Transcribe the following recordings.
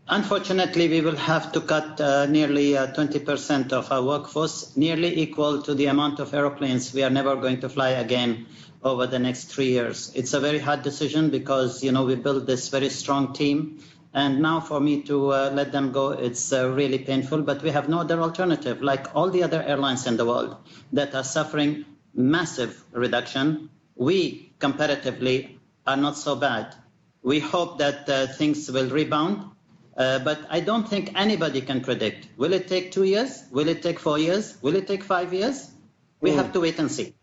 Unfortunately, we will have to cut nearly 20% of our workforce, nearly equal to the amount of aeroplanes we are never going to fly again over the next 3 years. It's a very hard decision because, we built this very strong team. And now for me to let them go, it's really painful. But we have no other alternative, like all the other airlines in the world that are suffering massive reduction. We, comparatively, are not so bad. We hope that things will rebound. But I don't think anybody can predict. Will it take 2 years? Will it take 4 years? Will it take 5 years? We have to wait and see.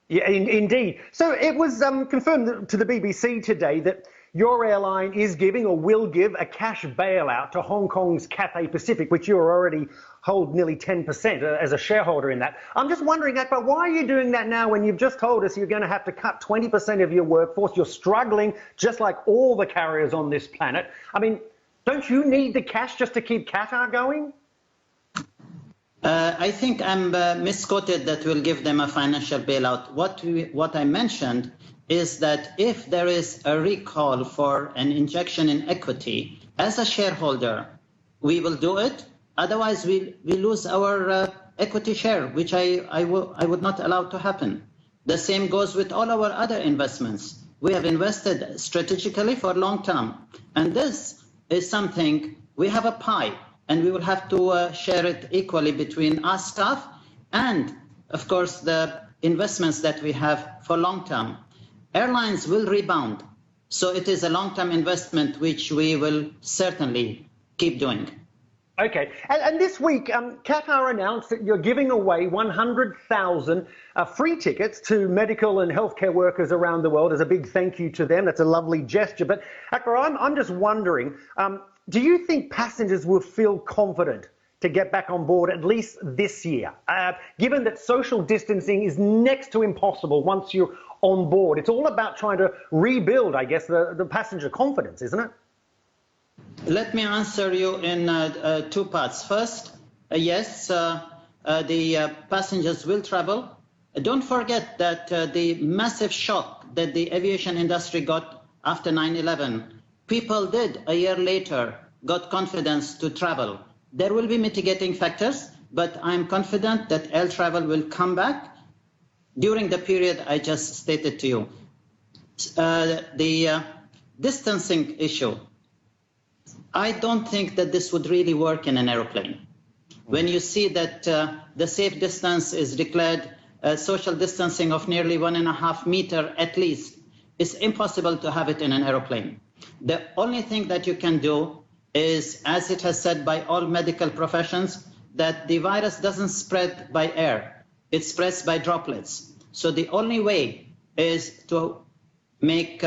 Yeah, indeed. So it was confirmed to the BBC today that your airline is giving or will give a cash bailout to Hong Kong's Cathay Pacific, which you already hold nearly 10% as a shareholder in that. I'm just wondering, Akbar, why are you doing that now when you've just told us you're going to have to cut 20% of your workforce? You're struggling just like all the carriers on this planet. I mean, don't you need the cash just to keep Qatar going? I think I'm misquoted that we'll give them a financial bailout. What I mentioned is that if there is a recall for an injection in equity, as a shareholder, we will do it. Otherwise, we lose our equity share, which I would not allow to happen. The same goes with all our other investments. We have invested strategically for long term. And this is something, we have a pie, and we will have to share it equally between our staff and, of course, the investments that we have for long term. Airlines will rebound, so it is a long-term investment which we will certainly keep doing. Okay, and this week, Qatar announced that you're giving away 100,000 free tickets to medical and healthcare workers around the world as a big thank you to them. That's a lovely gesture. But Akbar, I'm just wondering, do you think passengers will feel confident to get back on board at least this year, given that social distancing is next to impossible once you're on board? It's all about trying to rebuild, I guess, the passenger confidence, isn't it? Let me answer you in two parts. First, yes, the passengers will travel. Don't forget that the massive shock that the aviation industry got after 9/11, people did a year later got confidence to travel. There will be mitigating factors, but I'm confident that air travel will come back during the period I just stated to you. The distancing issue, I don't think that this would really work in an aeroplane. When you see that the safe distance is declared social distancing of nearly 1.5 meters at least, it's impossible to have it in an aeroplane. The only thing that you can do is, as it has said by all medical professions, that the virus doesn't spread by air, it spreads by droplets. So the only way is to make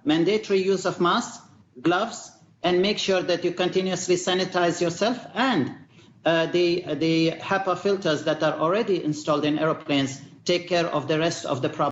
mandatory use of masks, gloves, and make sure that you continuously sanitize yourself, and the HEPA filters that are already installed in aeroplanes take care of the rest of the problem.